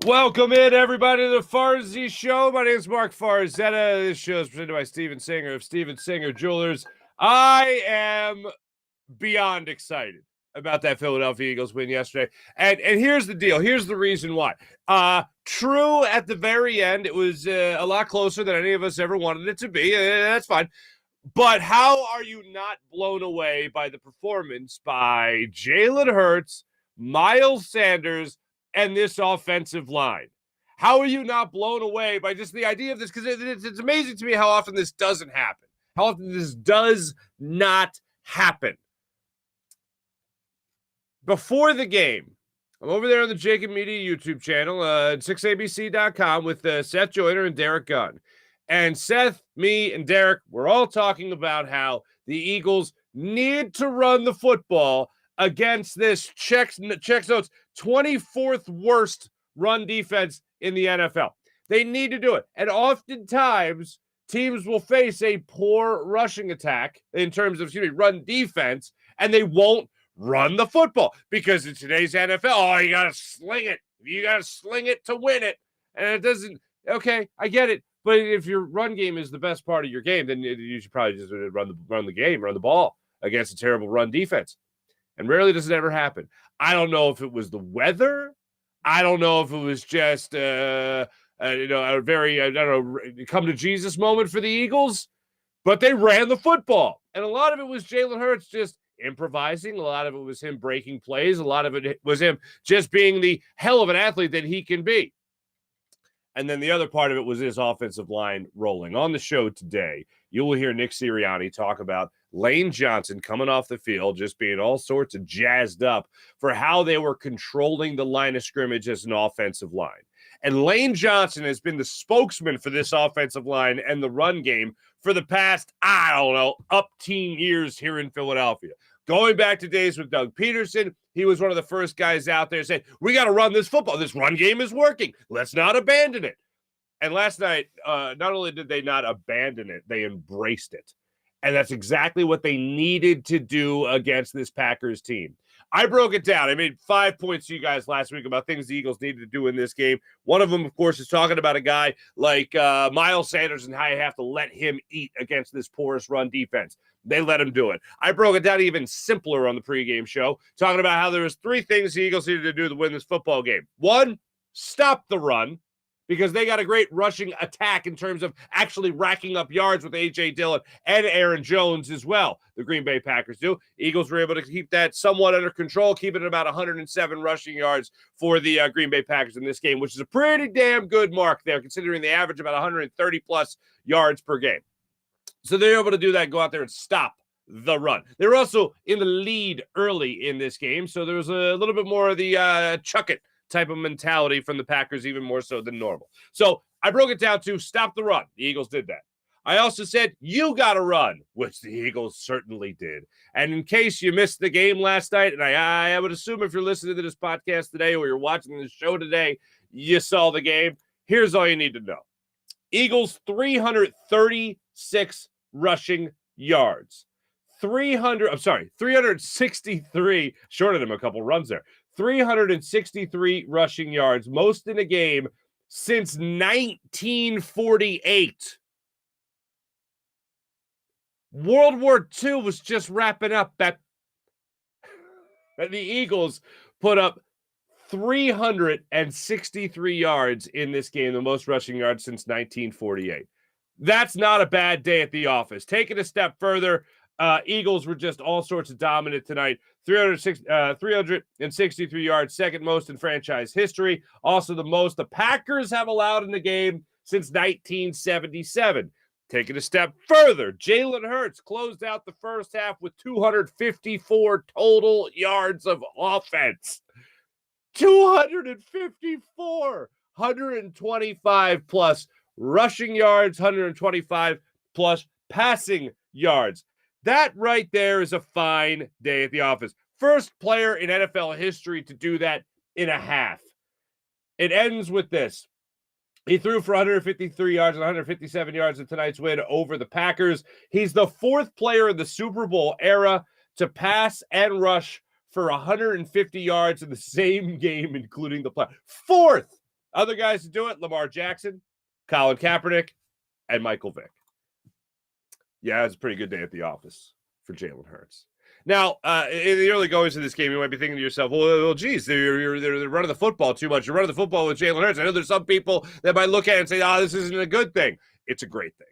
Welcome in, everybody, to the Farzy Show. My name is Mark Farzetta. This show is presented by Steven Singer of Steven Singer Jewelers. I am beyond excited about that Philadelphia Eagles win yesterday. And here's the deal. Here's the reason why. True, at the very end, it was a lot closer than any of us ever wanted it to be. That's fine. But how are you not blown away by the performance by Jalen Hurts, Miles Sanders, and this offensive line? How are you not blown away by just the idea of this? Because it's amazing to me how often this doesn't happen. How often this does not happen. Before the game, I'm over there on the Jacob Media YouTube channel, 6abc.com with Seth Joyner and Derek Gunn. And Seth, me, and Derek, we're all talking about how the Eagles need to run the football against this checks notes 24th worst run defense in the NFL. They need to do it. And oftentimes, teams will face a poor rushing attack in terms of run defense, and they won't run the football because in today's NFL, you got to sling it. You got to sling it to win it. And it doesn't, okay, I get it. But if your run game is the best part of your game, then you should probably just run the ball against a terrible run defense. And rarely does it ever happen. I don't know if it was the weather. I don't know if it was just a very come to Jesus moment for the Eagles. But they ran the football, and a lot of it was Jalen Hurts just improvising. A lot of it was him breaking plays. A lot of it was him just being the hell of an athlete that he can be. And then the other part of it was his offensive line rolling. On the show today, you will hear Nick Sirianni talk about Lane Johnson coming off the field, just being all sorts of jazzed up for how they were controlling the line of scrimmage as an offensive line. And Lane Johnson has been the spokesman for this offensive line and the run game for the past, up teen years here in Philadelphia. Going back to days with Doug Peterson, he was one of the first guys out there saying, we got to run this football. This run game is working. Let's not abandon it. And last night, not only did they not abandon it, they embraced it. And that's exactly what they needed to do against this Packers team. I broke it down. I made 5 points to you guys last week about things the Eagles needed to do in this game. One of them, of course, is talking about a guy like Miles Sanders and how you have to let him eat against this porous run defense. They let him do it. I broke it down even simpler on the pregame show, talking about how there was 3 things the Eagles needed to do to win this football game. 1, stop the run, because they got a great rushing attack in terms of actually racking up yards with A.J. Dillon and Aaron Jones as well. The Green Bay Packers do. Eagles were able to keep that somewhat under control, keeping it about 107 rushing yards for the Green Bay Packers in this game, which is a pretty damn good mark there, considering they average about 130-plus yards per game. So they're able to do that and go out there and stop the run. They were also in the lead early in this game, so there was a little bit more of the chuck it type of mentality from the Packers, even more so than normal. So I broke it down to stop the run. The Eagles did that. I also said, you got to run, which the Eagles certainly did. And in case you missed the game last night, and I would assume if you're listening to this podcast today or you're watching this show today, you saw the game. Here's all you need to know. Eagles 336 rushing yards. 363, shorted him a couple runs there. 363 rushing yards, most in a game since 1948. World War II was just wrapping up. That the Eagles put up 363 yards in this game, the most rushing yards since 1948. That's not a bad day at the office. Take it a step further. Eagles were just all sorts of dominant tonight. 363 yards, second most in franchise history. Also the most the Packers have allowed in the game since 1977. Take it a step further. Jalen Hurts closed out the first half with 254 total yards of offense. 254! 125 plus rushing yards, 125 plus passing yards. That right there is a fine day at the office. First player in NFL history to do that in a half. It ends with this. He threw for 153 yards and 157 yards in tonight's win over the Packers. He's the 4th player in the Super Bowl era to pass and rush for 150 yards in the same game, including the play. 4th! Other guys to do it, Lamar Jackson, Colin Kaepernick, and Michael Vick. Yeah, it's a pretty good day at the office for Jalen Hurts. Now, in the early goings of this game, you might be thinking to yourself, well geez, they're running the football too much. You're running the football with Jalen Hurts. I know there's some people that might look at it and say, this isn't a good thing. It's a great thing.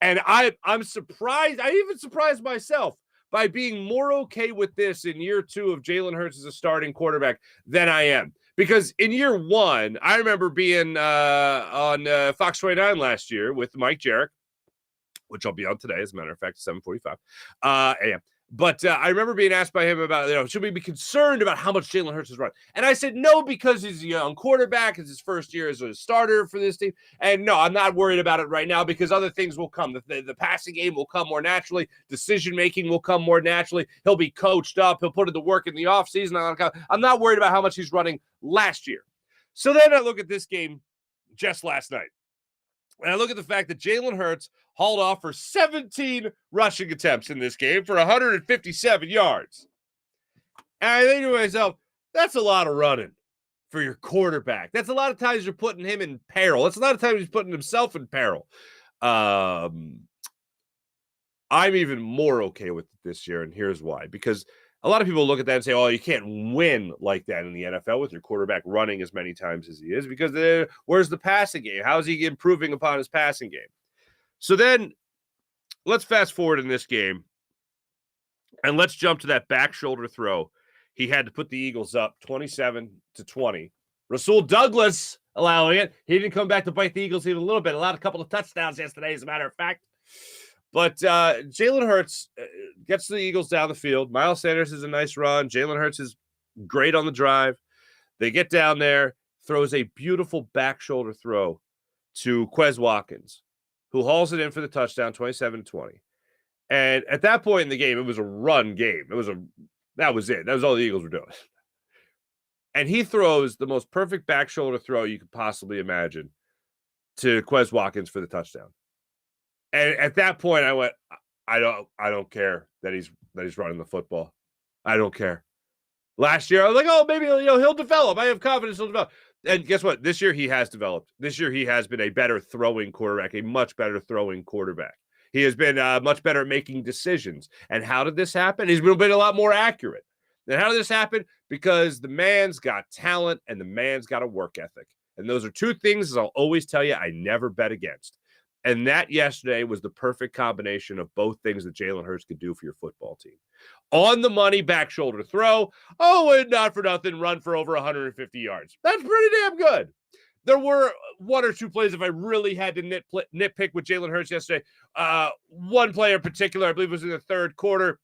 And I'm surprised. I even surprised myself by being more okay with this in year 2 of Jalen Hurts as a starting quarterback than I am. Because in year 1, I remember being on Fox 29 last year with Mike Jarek, which I'll be on today, as a matter of fact, 7:45 a.m. But I remember being asked by him about, should we be concerned about how much Jalen Hurts is running? And I said, no, because he's a young quarterback. It's his first year as a starter for this team. And no, I'm not worried about it right now because other things will come. The passing game will come more naturally. Decision-making will come more naturally. He'll be coached up. He'll put in the work in the offseason. I'm not worried about how much he's running last year. So then I look at this game just last night. And I look at the fact that Jalen Hurts hauled off for 17 rushing attempts in this game for 157 yards. And I think to myself, that's a lot of running for your quarterback. That's a lot of times you're putting him in peril. That's a lot of times he's putting himself in peril. I'm even more okay with it this year, and here's why. Because a lot of people look at that and say, you can't win like that in the NFL with your quarterback running as many times as he is because where's the passing game? How is he improving upon his passing game? So then let's fast forward in this game and let's jump to that back shoulder throw. He had to put the Eagles up 27-20. Rasul Douglas allowing it. He didn't come back to bite the Eagles even a little bit. Allowed a couple of touchdowns yesterday, as a matter of fact. But Jalen Hurts gets the Eagles down the field. Miles Sanders is a nice run. Jalen Hurts is great on the drive. They get down there, throws a beautiful back shoulder throw to Quez Watkins, who hauls it in for the touchdown, 27-20. And at that point in the game, it was a run game. That was it. That was all the Eagles were doing. And he throws the most perfect back shoulder throw you could possibly imagine to Quez Watkins for the touchdown. And at that point, I went, I don't care that he's running the football. I don't care. Last year, I was like, maybe he'll develop. I have confidence he'll develop. And guess what? This year he has developed. This year he has been a better throwing quarterback, a much better throwing quarterback. He has been much better at making decisions. And how did this happen? He's been a lot more accurate. And how did this happen? Because the man's got talent and the man's got a work ethic. And those are two things, as I'll always tell you, I never bet against. And that yesterday was the perfect combination of both things that Jalen Hurts could do for your football team. On the money, back shoulder throw. And not for nothing, run for over 150 yards. That's pretty damn good. There were one or two plays, if I really had to nitpick with Jalen Hurts yesterday. One play in particular, I believe it was in the third quarter.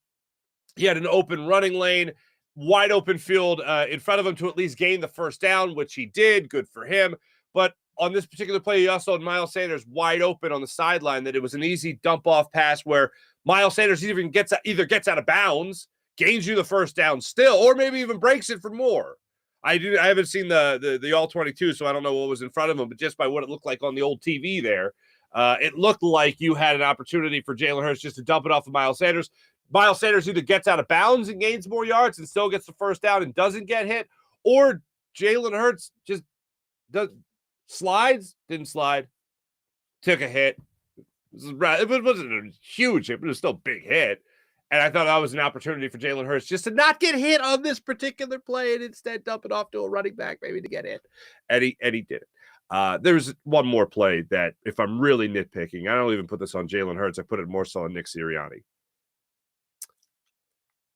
He had an open running lane, wide open field in front of him to at least gain the first down, which he did. Good for him. But on this particular play, he also had Miles Sanders wide open on the sideline, that it was an easy dump-off pass where Miles Sanders either gets out of bounds, gains you the first down still, or maybe even breaks it for more. I haven't seen the all-22, so I don't know what was in front of him, but just by what it looked like on the old TV there, it looked like you had an opportunity for Jalen Hurts just to dump it off of Miles Sanders. Miles Sanders either gets out of bounds and gains more yards and still gets the first down and doesn't get hit, or Jalen Hurts just didn't slide, took a hit. It wasn't a huge hit, but it was still a big hit. And I thought that was an opportunity for Jalen Hurts just to not get hit on this particular play and instead dump it off to a running back, maybe to get hit. And he did it. There's one more play that, if I'm really nitpicking, I don't even put this on Jalen Hurts. I put it more so on Nick Sirianni.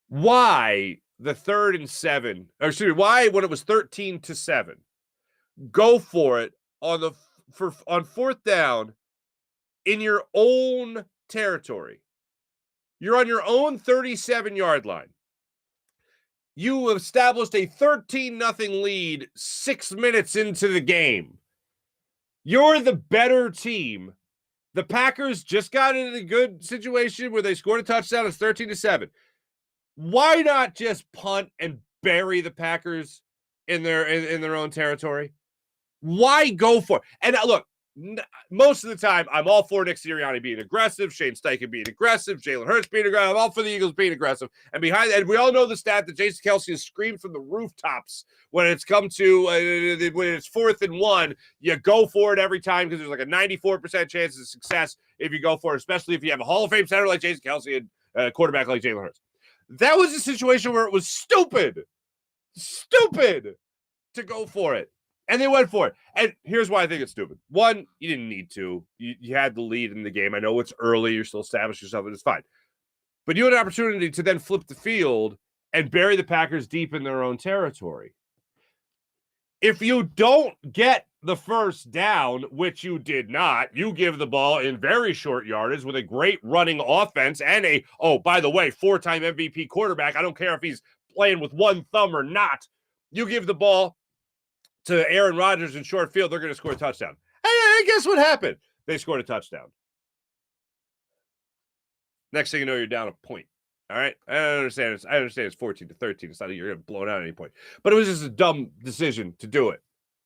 Why the 3rd and 7, or excuse me, why when it was 13-7, go for it on 4th down in your own territory. You're on your own 37-yard line. You established a 13-0 lead 6 minutes into the game. You're the better team. The Packers just got in a good situation where they scored a touchdown. It's 13-7. Why not just punt and bury the Packers in their own territory? Why go for it? And look, most of the time, I'm all for Nick Sirianni being aggressive, Shane Steichen being aggressive, Jalen Hurts being aggressive. I'm all for the Eagles being aggressive. And behind that, we all know the stat that Jason Kelce has screamed from the rooftops when it's come to when it's 4th and 1. You go for it every time because there's like a 94% chance of success if you go for it, especially if you have a Hall of Fame center like Jason Kelce and a quarterback like Jalen Hurts. That was a situation where it was stupid to go for it. And they went for it. And here's why I think it's stupid. One, you didn't need to. You had the lead in the game. I know it's early. You're still establishing yourself, and it's fine. But you had an opportunity to then flip the field and bury the Packers deep in their own territory. If you don't get the first down, which you did not, you give the ball in very short yardage with a great running offense and by the way, 4-time MVP quarterback. I don't care if he's playing with one thumb or not. You give the ball to Aaron Rodgers in short field, they're going to score a touchdown. And guess what happened? They scored a touchdown. Next thing you know, you're down a point. All right? I understand it's 14-13. It's not that you're going to blow it out at any point. But it was just a dumb decision to do it.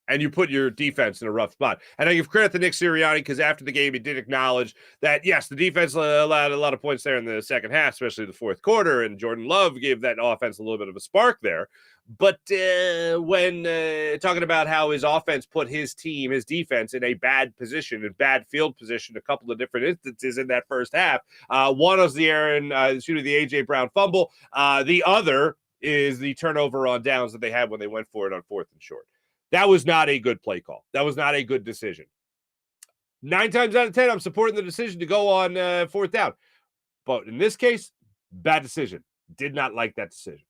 And you put your defense in a rough spot. And I give credit to Nick Sirianni because after the game, he did acknowledge that, yes, the defense allowed a lot of points there in the second half, especially the fourth quarter. And Jordan Love gave that offense a little bit of a spark there. But when talking about how his offense put his defense in a bad position, in bad field position, a couple of different instances in that first half. One was the A.J. Brown fumble. The other is the turnover on downs that they had when they went for it on 4th and short. That was not a good play call. That was not a good decision. 9 times out of 10, I'm supporting the decision to go on 4th down. But in this case, bad decision. Did not like that decision.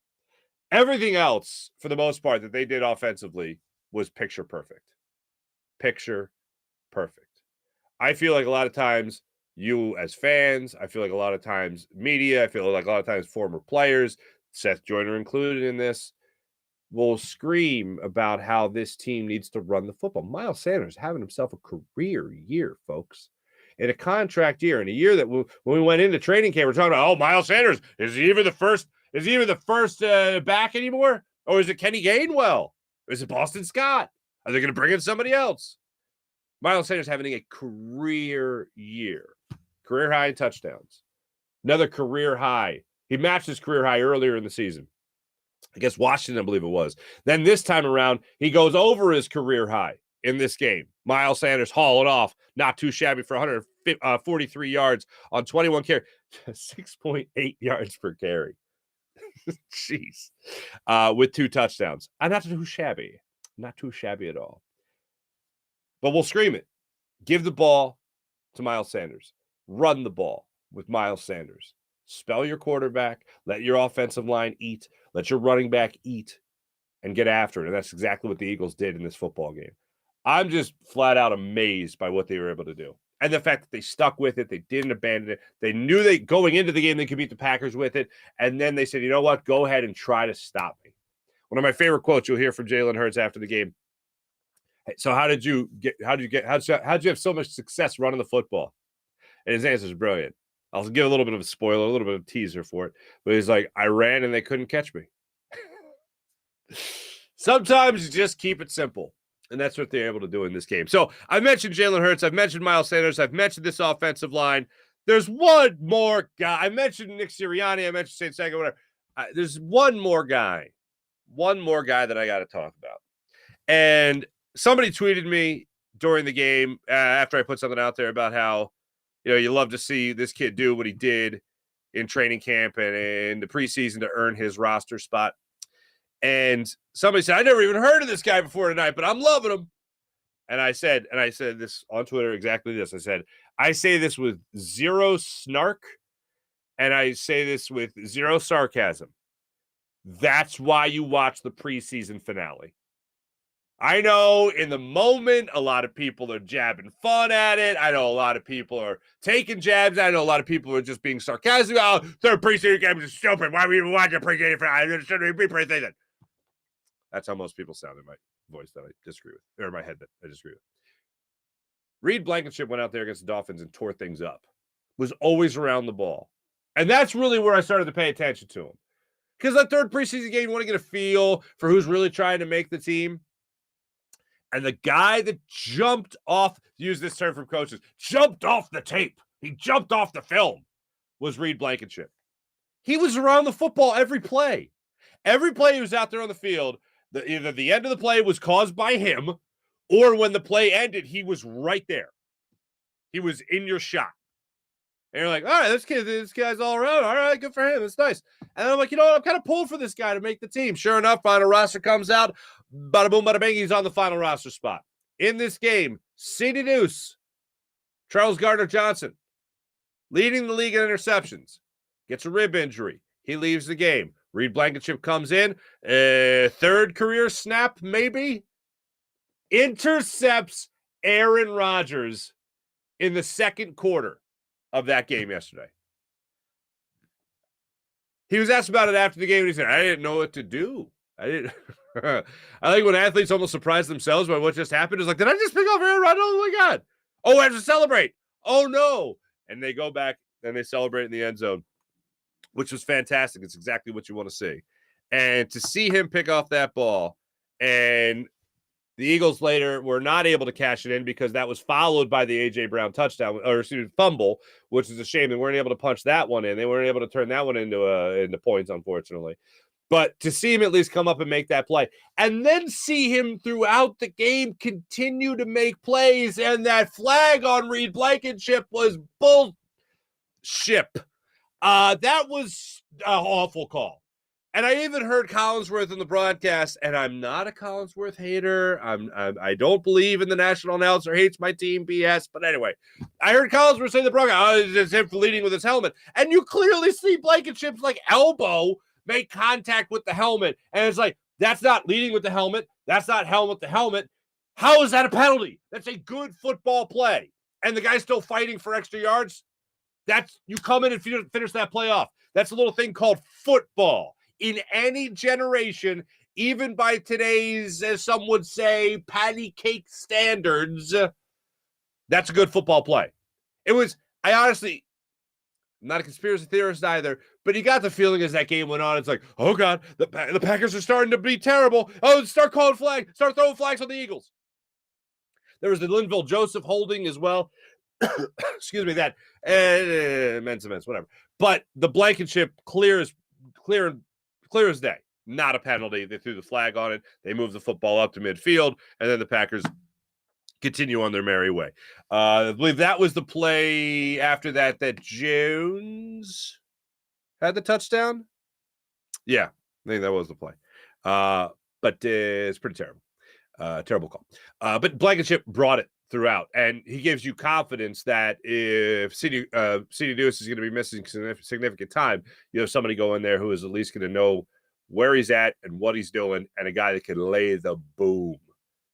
Everything else, for the most part, that they did offensively was picture perfect. Picture perfect. I feel like a lot of times you as fans, I feel like a lot of times media, I feel like a lot of times former players, Seth Joyner included in this, will scream about how this team needs to run the football. Miles Sanders having himself a career year, folks. In a contract year, in a year that when we went into training camp, we're talking about, Miles Sanders, is he even the first back anymore? Or is it Kenny Gainwell? Or is it Boston Scott? Are they going to bring in somebody else? Miles Sanders having a career year. Career high in touchdowns. Another career high. He matched his career high earlier in the season. I guess Washington, I believe it was. Then this time around, he goes over his career high in this game. Miles Sanders hauled off, not too shabby for 143 yards on 21 carries, 6.8 yards per carry. Jeez. With 2 touchdowns. Not too shabby. Not too shabby at all. But we'll scream it. Give the ball to Miles Sanders. Run the ball with Miles Sanders. Spell your quarterback. Let your offensive line eat. Let your running back eat and get after it. And that's exactly what the Eagles did in this football game. I'm just flat out amazed by what they were able to do. And the fact that they stuck with it, they didn't abandon it. They knew going into the game, they could beat the Packers with it. And then they said, you know what? Go ahead and try to stop me. One of my favorite quotes you'll hear from Jalen Hurts after the game. Hey, so how'd you have so much success running the football? And his answer is brilliant. I'll give a little bit of a spoiler, a little bit of a teaser for it. But he's like, I ran and they couldn't catch me. Sometimes you just keep it simple. And that's what they're able to do in this game. So I mentioned Jalen Hurts. I've mentioned Miles Sanders. I've mentioned this offensive line. There's one more guy. I mentioned Nick Sirianni. I mentioned Shane Steichen, whatever. There's one more guy that I got to talk about. And somebody tweeted me during the game after I put something out there about how, you love to see this kid do what he did in training camp and in the preseason to earn his roster spot. And somebody said, I never even heard of this guy before tonight, but I'm loving him. And I said this on Twitter, exactly this. I say this with zero snark, and I say this with zero sarcasm. That's why you watch the preseason finale. I know in the moment, a lot of people are jabbing fun at it. I know a lot of people are taking jabs. I know a lot of people are just being sarcastic. Oh, third preseason game is stupid. Why would we even watch a preseason finale? It shouldn't be preseason. That's how most people sound in my voice that I disagree with, or in my head that I disagree with. Reed Blankenship went out there against the Dolphins and tore things up. Was always around the ball. And that's really where I started to pay attention to him. Because that third preseason game, you want to get a feel for who's really trying to make the team. And the guy that jumped off, use this term from coaches, jumped off the tape. He jumped off the film, was Reed Blankenship. He was around the football every play. Every play he was out there on the field, either the end of the play was caused by him, or when the play ended, he was right there. He was in your shot. And you're like, all right, this guy's all around. All right, good for him. It's nice. And I'm like, you know what? I'm kind of pulled for this guy to make the team. Sure enough, final roster comes out. Bada boom, bada bang. He's on the final roster spot. In this game, C.D. Deuce, Charles Gardner-Johnson, leading the league in interceptions, gets a rib injury. He leaves the game. Reed Blankenship comes in. Third career snap, maybe. Intercepts Aaron Rodgers in the second quarter of that game yesterday. He was asked about it after the game, and he said, I didn't know what to do. I think when athletes almost surprise themselves by what just happened, it's like, did I just pick off Aaron Rodgers? Oh, my God. Oh, I have to celebrate. Oh, no. And they go back, and they celebrate in the end zone, which was fantastic. It's exactly what you want to see. And to see him pick off that ball, and the Eagles later were not able to cash it in because that was followed by the A.J. Brown touchdown, or fumble, which is a shame. They weren't able to punch that one in. They weren't able to turn that one into points, unfortunately. But to see him at least come up and make that play, and then see him throughout the game continue to make plays, and that flag on Reed Blankenship was bullshit. That was an awful call. And I even heard Collinsworth in the broadcast, and I'm not a Collinsworth hater. I don't believe in the national announcer hates my team BS. But anyway, I heard Collinsworth say in the broadcast, it's just him leading with his helmet. And you clearly see Blankenship's elbow make contact with the helmet. And it's like, that's not leading with the helmet. That's not helmet to helmet. How is that a penalty? That's a good football play. And the guy's still fighting for extra yards. You come in and finish that play off. That's a little thing called football. In any generation, even by today's, as some would say, patty cake standards, that's a good football play. I'm not a conspiracy theorist either, but you got the feeling as that game went on, it's like, oh God, the Packers are starting to be terrible. Oh, start calling flags, start throwing flags on the Eagles. There was the Linville Joseph holding as well. Excuse me, that immense, whatever. But the Blankenship clear as day, not a penalty. They threw the flag on it. They moved the football up to midfield, and then the Packers continue on their merry way. I believe that was the play after that Jones had the touchdown. Yeah, I think that was the play. But it's pretty terrible. Terrible call. But Blankenship brought it throughout, and he gives you confidence that if C.D. Deuce is going to be missing significant time, you have somebody go in there who is at least going to know where he's at and what he's doing, and a guy that can lay the boom,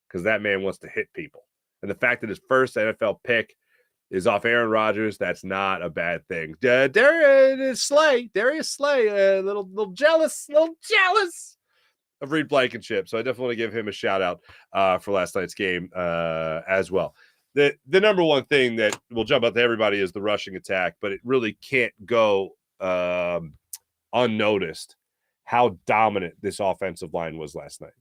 because that man wants to hit people. And the fact that his first NFL pick is off Aaron Rodgers, that's not a bad thing. Darius Slay, a little jealous of Reed Blankenship. So I definitely want to give him a shout out for last night's game as well. The number one thing that will jump out to everybody is the rushing attack, but it really can't go unnoticed how dominant this offensive line was last night.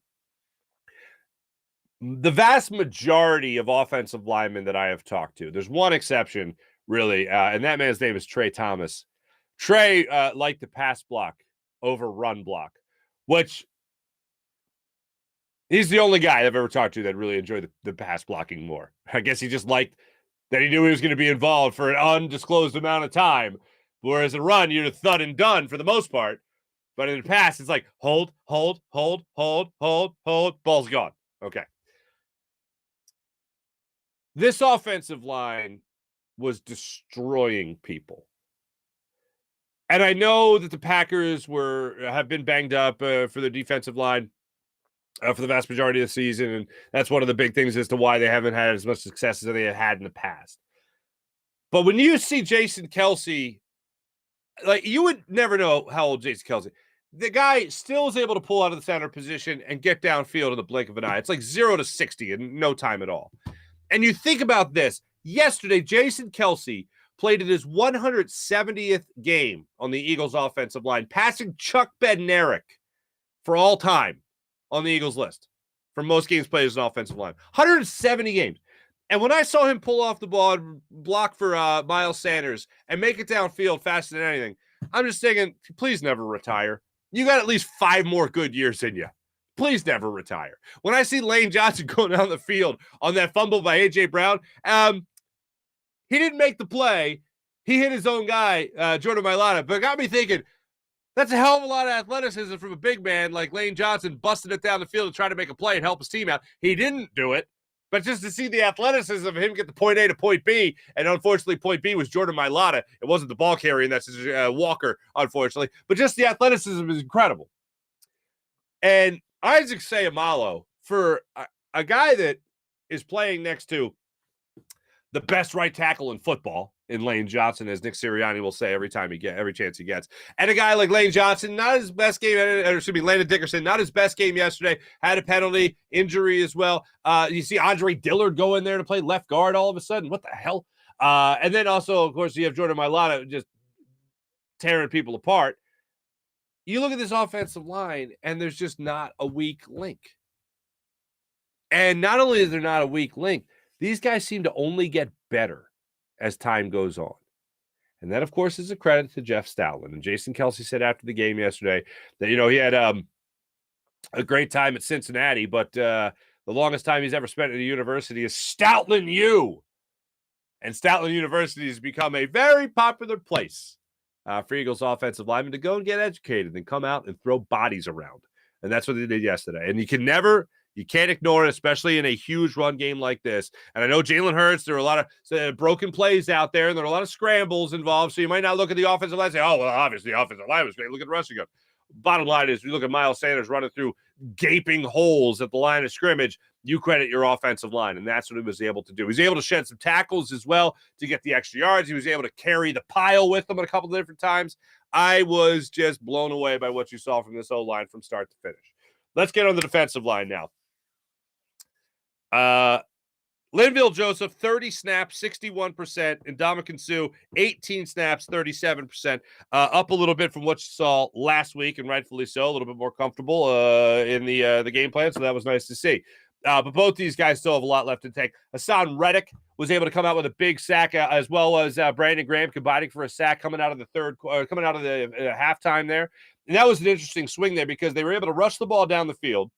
The vast majority of offensive linemen that I have talked to, there's one exception, really, and that man's name is Trey Thomas. Trey liked the pass block over run block, which he's the only guy I've ever talked to that really enjoyed the pass blocking more. I guess he just liked that he knew he was going to be involved for an undisclosed amount of time, whereas a run, you're thud and done for the most part. But in the pass, it's like hold, ball's gone. Okay. This offensive line was destroying people. And I know that the Packers have been banged up for their defensive line for the vast majority of the season, and that's one of the big things as to why they haven't had as much success as they had in the past. But when you see Jason Kelce, you would never know how old Jason Kelce. The guy still is able to pull out of the center position and get downfield in the blink of an eye. It's like 0 to 60 in no time at all. And you think about this. Yesterday, Jason Kelce played in his 170th game on the Eagles offensive line, passing Chuck Bednarik for all time on the Eagles list for most games played as an offensive line. 170 games. And when I saw him pull off the ball and block for Miles Sanders and make it downfield faster than anything, I'm just thinking, please never retire. You got at least 5 more good years in you. Please never retire. When I see Lane Johnson going down the field on that fumble by A.J. Brown, he didn't make the play. He hit his own guy, Jordan Mailata, but it got me thinking, that's a hell of a lot of athleticism from a big man like Lane Johnson busting it down the field to try to make a play and help his team out. He didn't do it, but just to see the athleticism of him get the point A to point B, and unfortunately point B was Jordan Mailata. It wasn't the ball carrier, and that's Walker, unfortunately. But just the athleticism is incredible. And Isaac Seumalo, for a guy that is playing next to the best right tackle in football, in Lane Johnson, as Nick Sirianni will say every chance he gets. And a guy like Lane Johnson, not his best game, Landon Dickerson, not his best game yesterday, had a penalty, injury as well. You see Andre Dillard go in there to play left guard all of a sudden. What the hell? And then also, of course, you have Jordan Mailata just tearing people apart. You look at this offensive line, and there's just not a weak link. And not only is there not a weak link, these guys seem to only get better as time goes on. And that, of course, is a credit to Jeff Stoutland. And Jason Kelce said after the game yesterday that, he had a great time at Cincinnati, but the longest time he's ever spent at a university is Stoutland U. And Stoutland University has become a very popular place for Eagles offensive linemen to go and get educated and come out and throw bodies around. And that's what they did yesterday. And you can't ignore it, especially in a huge run game like this. And I know Jalen Hurts, there are a lot of broken plays out there, and there are a lot of scrambles involved, so you might not look at the offensive line and say, oh, well, obviously the offensive line was great. Look at the rushing gun. Bottom line is, we look at Miles Sanders running through gaping holes at the line of scrimmage, you credit your offensive line, and that's what he was able to do. He was able to shed some tackles as well to get the extra yards. He was able to carry the pile with him a couple of different times. I was just blown away by what you saw from this O-line from start to finish. Let's get on the defensive line now. Linval Joseph, 30 snaps, 61%, and Ndamukong Suh, 18 snaps, 37%, up a little bit from what you saw last week, and rightfully so, a little bit more comfortable in the game plan, so that was nice to see. But both these guys still have a lot left to take. Hassan Reddick was able to come out with a big sack, as well as Brandon Graham combining for a sack coming out of the halftime there. And that was an interesting swing there because they were able to rush the ball down the field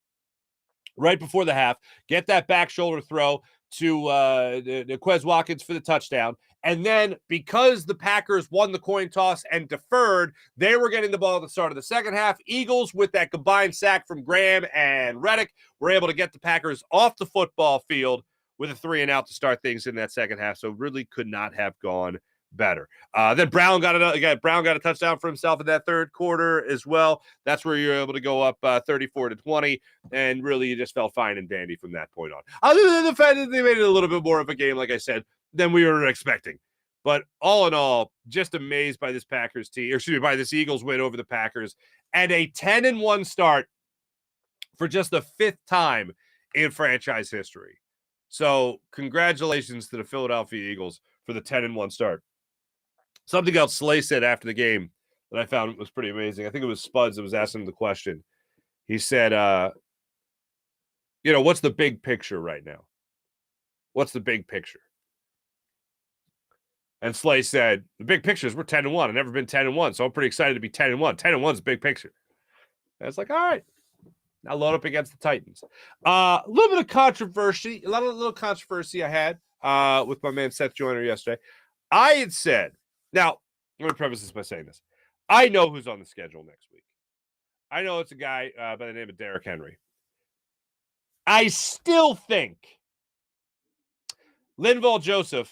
right before the half, get that back shoulder throw to Quez Watkins for the touchdown. And then because the Packers won the coin toss and deferred, they were getting the ball at the start of the second half. Eagles, with that combined sack from Graham and Reddick, were able to get the Packers off the football field with a 3-and-out to start things in that second half. So really could not have gone better. Then Brown got a touchdown for himself in that third quarter as well. That's where you're able to go up 34-20, and really you just felt fine and dandy from that point on. Other than the fact that they made it a little bit more of a game, like I said, than we were expecting. But all in all, just amazed by this Packers team, by this Eagles win over the Packers, and a 10-1 start for just the 5th time in franchise history. So congratulations to the Philadelphia Eagles for the 10-1 start. Something else Slay said after the game that I found was pretty amazing. I think it was Spuds that was asking him the question. He said, what's the big picture right now? What's the big picture? And Slay said, the big picture is we're 10-1. I've never been 10-1, so I'm pretty excited to be 10-1. 10-1 is a big picture. And it's like, all right. Now load up against the Titans. A little bit of controversy, a little controversy I had with my man Seth Joyner yesterday. I had said, now, I'm going to preface this by saying this. I know who's on the schedule next week. I know it's a guy by the name of Derrick Henry. I still think Linval Joseph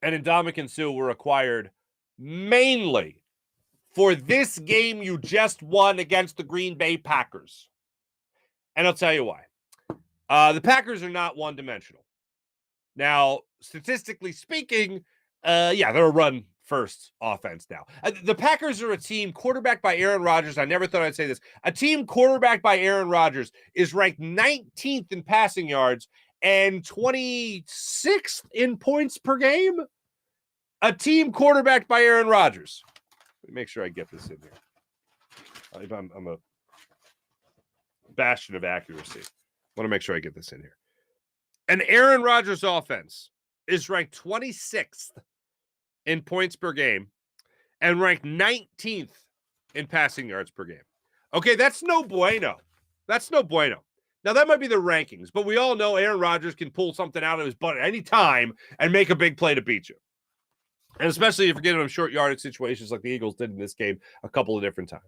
and Ndamukong Suh were acquired mainly for this game you just won against the Green Bay Packers. And I'll tell you why. The Packers are not one-dimensional. Now, statistically speaking, they're a run-first offense now. The Packers are a team quarterbacked by Aaron Rodgers. I never thought I'd say this. A team quarterbacked by Aaron Rodgers is ranked 19th in passing yards and 26th in points per game. A team quarterbacked by Aaron Rodgers. Let me make sure I get this in here. I'm a bastion of accuracy. want to make sure I get this in here. An Aaron Rodgers offense is ranked 26th in points per game and ranked 19th in passing yards per game. Okay, that's no bueno. That's no bueno. Now, that might be the rankings, but we all know Aaron Rodgers can pull something out of his butt at any time and make a big play to beat you. And especially if you're getting him short yardage situations like the Eagles did in this game a couple of different times.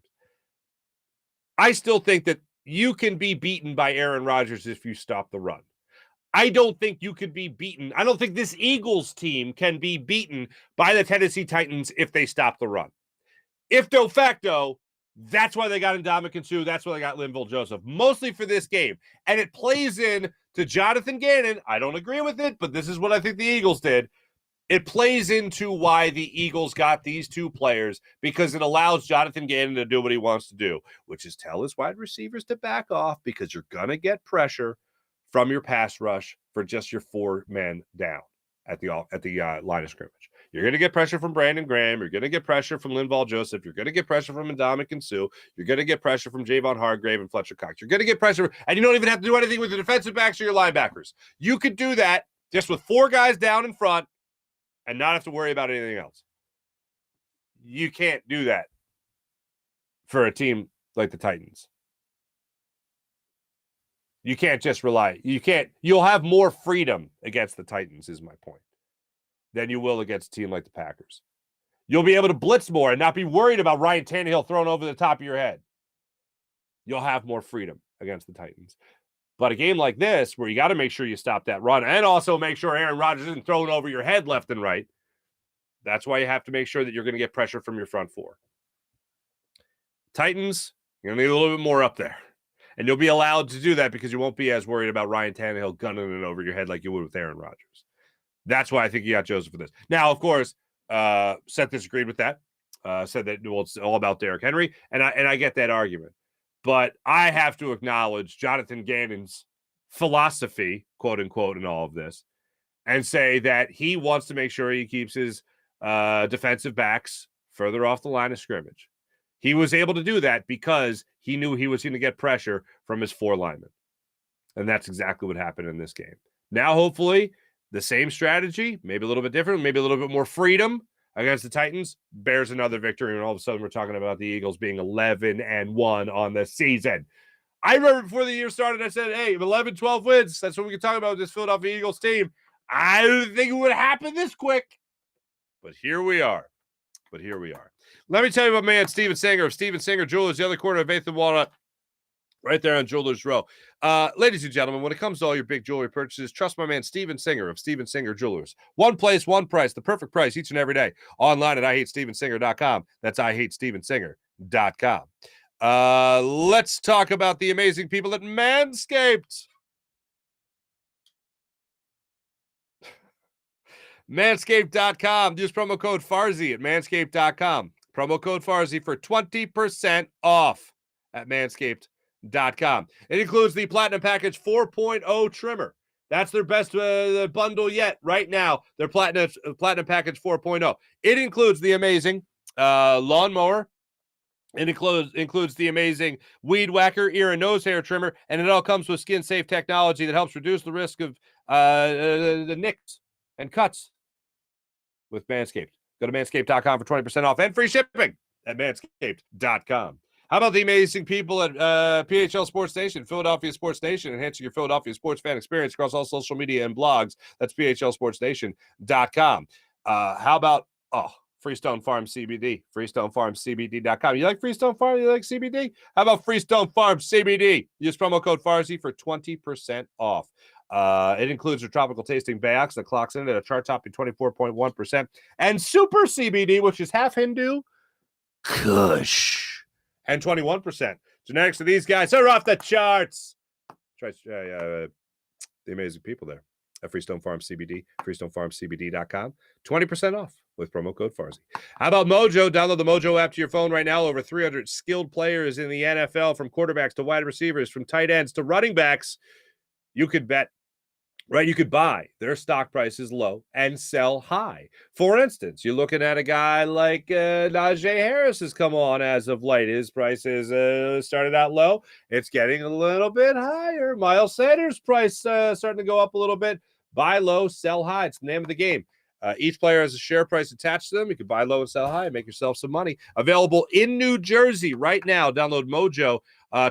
I still think that you can be beaten by Aaron Rodgers if you stop the run. I don't think you could be beaten. I don't think this Eagles team can be beaten by the Tennessee Titans if they stop the run. If de facto, that's why they got Ndamukong Suh. That's why they got Linval Joseph, mostly for this game. And it plays in to Jonathan Gannon. I don't agree with it, but this is what I think the Eagles did. It plays into why the Eagles got these two players, because it allows Jonathan Gannon to do what he wants to do, which is tell his wide receivers to back off, because you're going to get pressure from your pass rush for just your 4-man down at the line of scrimmage. You're going to get pressure from Brandon Graham. You're going to get pressure from Linval Joseph. You're going to get pressure from Ndamukong Suh. You're going to get pressure from Javon Hargrave and Fletcher Cox. You're going to get pressure, and you don't even have to do anything with the defensive backs or your linebackers. You could do that just with 4 guys down in front and not have to worry about anything else. You can't do that for a team like the Titans. You can't just rely. You'll have more freedom against the Titans, is my point, than you will against a team like the Packers. You'll be able to blitz more and not be worried about Ryan Tannehill thrown over the top of your head. You'll have more freedom against the Titans. But a game like this, where you got to make sure you stop that run and also make sure Aaron Rodgers isn't thrown over your head left and right, that's why you have to make sure that you're going to get pressure from your front 4. Titans, you're going to need a little bit more up there. And you'll be allowed to do that because you won't be as worried about Ryan Tannehill gunning it over your head like you would with Aaron Rodgers. That's why I think you got Joseph for this. Now, of course, Seth disagreed with that. Said that it's all about Derrick Henry, and I get that argument. But I have to acknowledge Jonathan Gannon's philosophy, quote unquote, in all of this, and say that he wants to make sure he keeps his defensive backs further off the line of scrimmage. He was able to do that because he knew he was going to get pressure from his 4 linemen. And that's exactly what happened in this game. Now, hopefully, the same strategy, maybe a little bit different, maybe a little bit more freedom against the Titans, bears another victory. And all of a sudden, we're talking about the Eagles being 11-1 on the season. I remember before the year started, I said, hey, 11, 12 wins. That's what we can talk about with this Philadelphia Eagles team. I didn't think it would happen this quick. But here we are. Let me tell you about man Steven Singer of Steven Singer Jewelers, the other corner of 8th and Walnut, right there on Jewelers Row. Ladies and gentlemen, when it comes to all your big jewelry purchases, trust my man Steven Singer of Steven Singer Jewelers. One place, one price, the perfect price each and every day. Online at IHateStevenSinger.com. That's IHateStevenSinger.com. Let's talk about the amazing people at Manscaped. Manscaped.com. Use promo code Farzy at Manscaped.com. Promo code Farzy for 20% off at Manscaped.com. It includes the Platinum Package 4.0 trimmer. That's their best bundle yet right now. Their Platinum Package 4.0. It includes the amazing lawnmower. It includes the amazing Weed Whacker ear and nose hair trimmer, and it all comes with skin-safe technology that helps reduce the risk of the nicks and cuts with Manscaped. Go to manscaped.com for 20% off and free shipping at manscaped.com. How about the amazing people at PHL Sports Nation, Philadelphia Sports Nation, enhancing your Philadelphia sports fan experience across all social media and blogs? That's phlsportsnation.com. How about, Freestone Farm CBD, freestonefarmcbd.com. You like Freestone Farm? You like CBD? How about Freestone Farm CBD? Use promo code Farzy for 20% off. It includes your tropical tasting Bayox that clocks in at a chart-topping 24.1%, and Super CBD, which is half Hindu, Kush, and 21%. Genetics of these guys are off the charts. Try the amazing people there at Freestone Farm CBD, freestonefarmcbd.com. 20% off with promo code Farzy. How about Mojo? Download the Mojo app to your phone right now. Over 300 skilled players in the NFL, from quarterbacks to wide receivers, from tight ends to running backs. You could bet right? You could buy their stock prices low and sell high. For instance, you're looking at a guy like Najee Harris has come on as of late. His prices started out low. It's getting a little bit higher. Miles Sanders' price starting to go up a little bit. Buy low, sell high. It's the name of the game. Each player has a share price attached to them. You can buy low and sell high and make yourself some money. Available in New Jersey right now. Download Mojo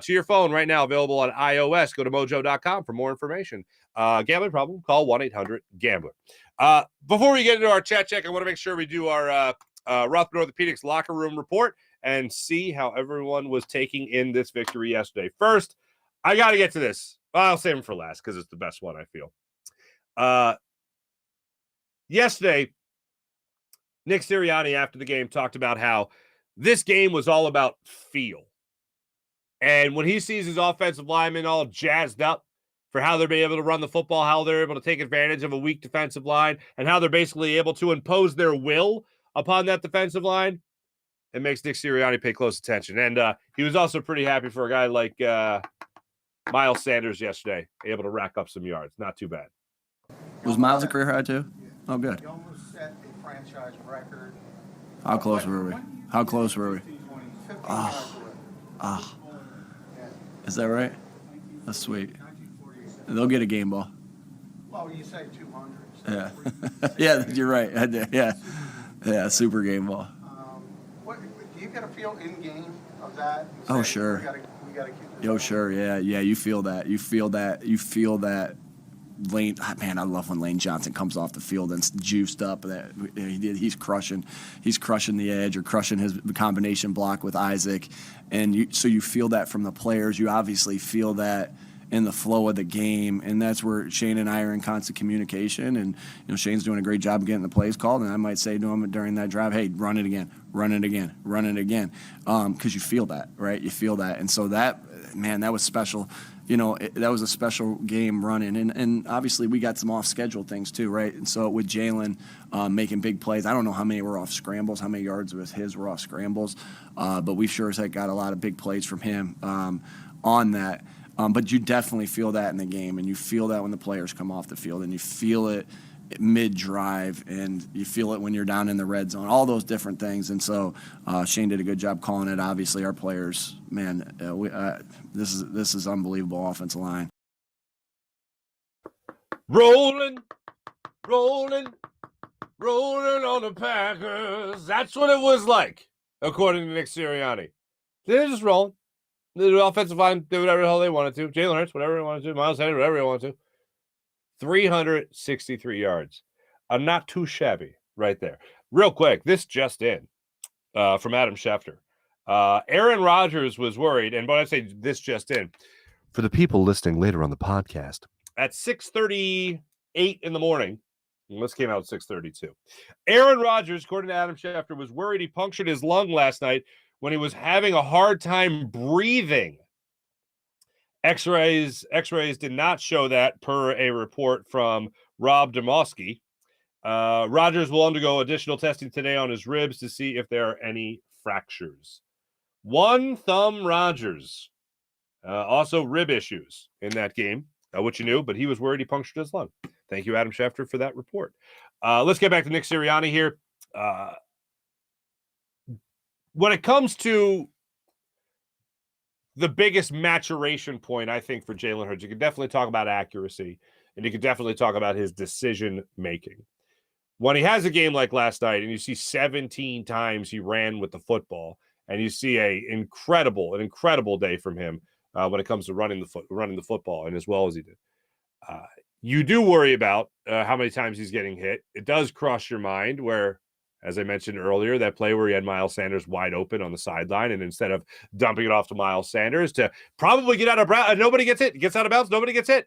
to your phone right now. Available on iOS. Go to mojo.com for more information. Gambling problem, call 1-800-GAMBLER. Before we get into our chat check, I want to make sure we do our Rothman Orthopedics locker room report and see how everyone was taking in this victory yesterday. First, I got to get to this. I'll save them for last because it's the best one, I feel. Yesterday, Nick Sirianni, after the game, talked about how this game was all about feel. And when he sees his offensive linemen all jazzed up for how they're able to run the football, how they're able to take advantage of a weak defensive line, and how they're basically able to impose their will upon that defensive line, it makes Nick Sirianni pay close attention. And he was also pretty happy for a guy like Miles Sanders yesterday, able to rack up some yards. Not too bad. Was Miles a career high too? Oh, good. He almost set a franchise record. How close were we? How close were we? 15 Is that right? That's sweet. They'll get a game ball. Well, you say 200. So Yeah. Yeah, you're right. Yeah, super game ball. What, do you get a feel in game of that? Oh, sure. We gotta keep this Yo, going? sure. Yeah. You feel that. You feel that. Lane, man, I love when Lane Johnson comes off the field and juiced up. That he's crushing the edge or crushing the combination block with Isaac, and so you feel that from the players. You obviously feel that in the flow of the game, and that's where Shane and I are in constant communication. And Shane's doing a great job of getting the plays called, and I might say to him during that drive, "Hey, run it again," because you feel that, right? You feel that, and so that was special. That was a special game running. And obviously we got some off-schedule things too, right? And so with Jalen making big plays, I don't know how many were off scrambles, how many yards of his were off scrambles, but we sure as heck got a lot of big plays from him on that. But you definitely feel that in the game, and you feel that when the players come off the field, and you feel it mid-drive, and you feel it when you're down in the red zone, all those different things. And so Shane did a good job calling it. Obviously, our players, man, this is unbelievable offensive line. Rolling on the Packers. That's what it was like, according to Nick Sirianni. They're just rolling. The offensive line did whatever the hell they wanted to. Jalen Hurts, whatever he wanted to. Miles Sanders, whatever he wanted to. 363 yards. Not too shabby right there. Real quick, this just in from Adam Schefter. Aaron Rodgers was worried, and when I say this just in, for the people listening later on the podcast, at 6:38 in the morning, and this came out at 6:32, Aaron Rodgers, according to Adam Schefter, was worried he punctured his lung last night when he was having a hard time breathing. X-rays did not show that, per a report from Rob Demoski. Rodgers will undergo additional testing today on his ribs to see if there are any fractures. One thumb Rodgers. Also rib issues in that game, which you knew, but he was worried he punctured his lung. Thank you, Adam Schefter, for that report. Let's get back to Nick Sirianni here. When it comes to the biggest maturation point, I think, for Jalen Hurts, you can definitely talk about accuracy, and you can definitely talk about his decision-making. When he has a game like last night, and you see 17 times he ran with the football, and you see an incredible day from him when it comes to running the football, and as well as he did. You do worry about how many times he's getting hit. It does cross your mind where, as I mentioned earlier, that play where he had Miles Sanders wide open on the sideline, and instead of dumping it off to Miles Sanders to probably get out of bounds, nobody gets hit. He gets out of bounds, nobody gets hit.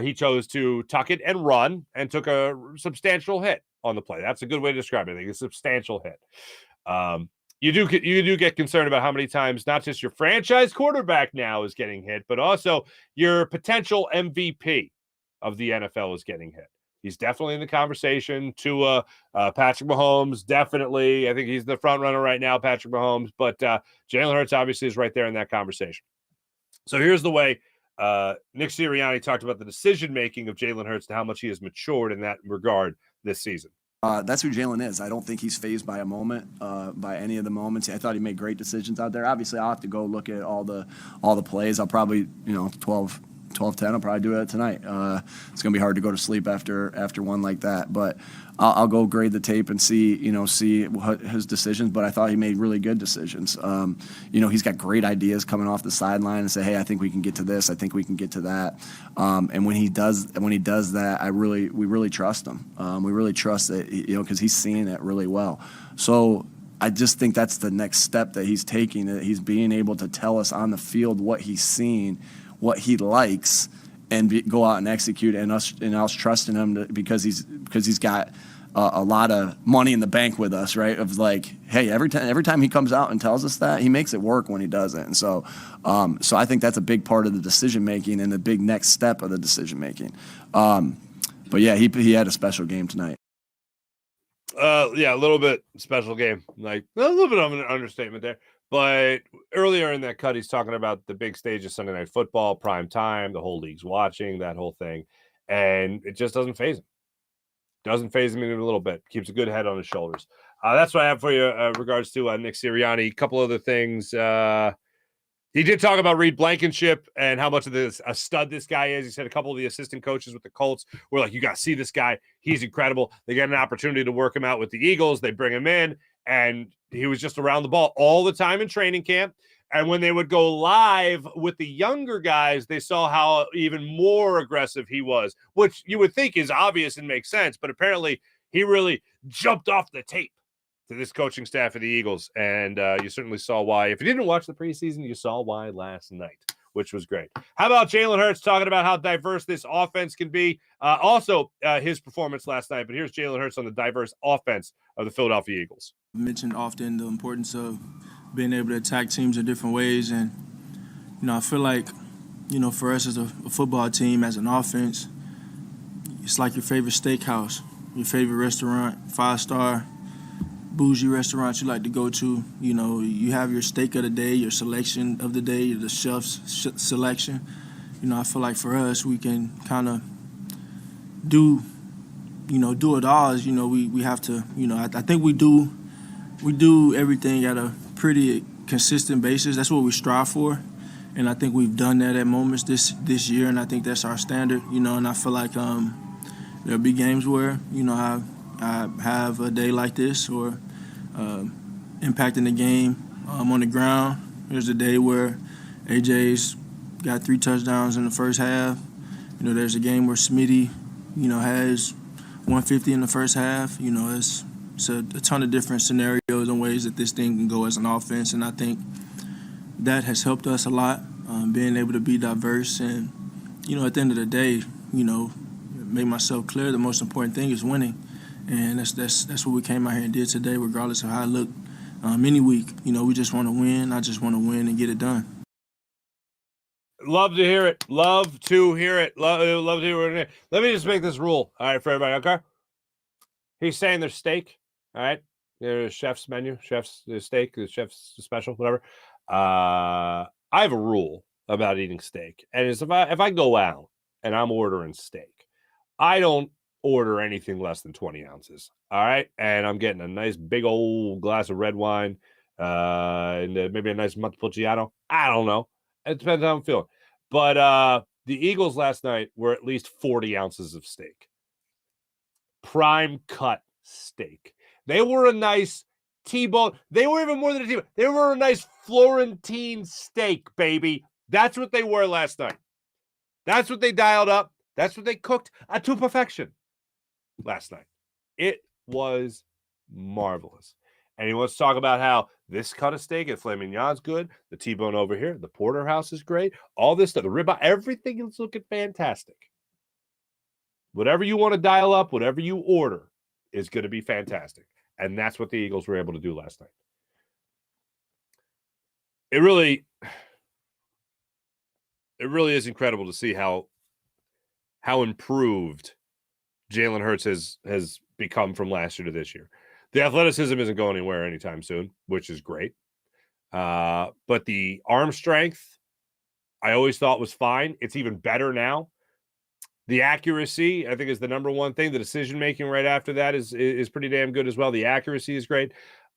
He chose to tuck it and run and took a substantial hit on the play. That's a good way to describe it. I think a substantial hit. You do get concerned about how many times not just your franchise quarterback now is getting hit, but also your potential MVP of the NFL is getting hit. He's definitely in the conversation. Tua, Patrick Mahomes, definitely. I think he's the front runner right now, Patrick Mahomes. But Jalen Hurts obviously is right there in that conversation. So here's the way Nick Sirianni talked about the decision-making of Jalen Hurts and how much he has matured in that regard this season. That's who Jalen is. I don't think he's fazed by a moment, by any of the moments. I thought he made great decisions out there. Obviously, I'll have to go look at all the plays. I'll probably, 12, 10, I'll probably do it tonight. It's going to be hard to go to sleep after one like that. But I'll go grade the tape and see what his decisions. But I thought he made really good decisions. He's got great ideas coming off the sideline and say, hey, I think we can get to this. I think we can get to that. And when he does that, we really trust him. We really trust that, because he's seeing it really well. So I just think that's the next step that he's taking, that he's being able to tell us on the field what he's seeing, what he likes, and go out and execute, and us trusting him because he's got a lot of money in the bank with us, right? Of like, hey, every time he comes out and tells us that, he makes it work when he does it. And so I think that's a big part of the decision making and the big next step of the decision making. But yeah, he had a special game tonight. Yeah, a little bit special game, like a little bit of an understatement there. But earlier in that cut, he's talking about the big stage of Sunday Night Football, prime time, the whole league's watching, that whole thing. And it just doesn't faze him. Doesn't faze him even a little bit. Keeps a good head on his shoulders. That's what I have for you regards to Nick Sirianni. A couple other things. He did talk about Reed Blankenship and how much of a stud this guy is. He said a couple of the assistant coaches with the Colts were like, you got to see this guy. He's incredible. They get an opportunity to work him out with the Eagles. They bring him in, and he was just around the ball all the time in training camp. And when they would go live with the younger guys, they saw how even more aggressive he was, which you would think is obvious and makes sense. But apparently he really jumped off the tape to this coaching staff of the Eagles. And you certainly saw why. If you didn't watch the preseason, you saw why last night, which was great. How about Jalen Hurts talking about how diverse this offense can be? Also, his performance last night. But here's Jalen Hurts on the diverse offense of the Philadelphia Eagles. I mentioned often the importance of being able to attack teams in different ways. And, I feel like, for us as a football team, as an offense, it's like your favorite steakhouse, your favorite restaurant, 5-star, bougie restaurants you like to go to. You have your steak of the day, your selection of the day, the chef's selection. I feel like for us, we can kind of do it all. As we have to. I think we do everything at a pretty consistent basis. That's what we strive for, and I think we've done that at moments this year, and I think that's our standard. And I feel like there'll be games where I have a day like this or impacting the game on the ground. There's a day where AJ's got 3 touchdowns in the first half. There's a game where Smitty, has 150 in the first half. It's a ton of different scenarios and ways that this thing can go as an offense, and I think that has helped us a lot, being able to be diverse. And, at the end of the day, make myself clear, the most important thing is winning. And that's what we came out here and did today, regardless of how it looked any week. We just want to win. I just want to win and get it done. Love to hear it. Love to hear it. Love to hear it. Let me just make this rule, all right, for everybody, okay? He's saying there's steak, all right? There's chef's menu, chef's steak, the chef's special, whatever. I have a rule about eating steak, and it's if I go out and I'm ordering steak, I don't order anything less than 20 ounces, all right? And I'm getting a nice big old glass of red wine, and maybe a nice Montepulciano. I don't know. It depends how I'm feeling. But the Eagles last night were at least 40 ounces of steak. Prime cut steak. They were a nice T-bone. They were even more than a T-bone. They were a nice Florentine steak, baby. That's what they were last night. That's what they dialed up. That's what they cooked to perfection last night. It was marvelous. And he wants to talk about how this cut of steak at Filet Mignon's good. The T-bone over here, the porterhouse is great. All this stuff, the ribeye, everything is looking fantastic. Whatever you want to dial up, whatever you order is going to be fantastic. And that's what the Eagles were able to do last night. It really is incredible to see how improved Jalen Hurts has become from last year to this year. The athleticism isn't going anywhere anytime soon, which is great. But the arm strength, I always thought was fine. It's even better now. The accuracy, I think, is the number one thing. The decision-making right after that is pretty damn good as well. The accuracy is great.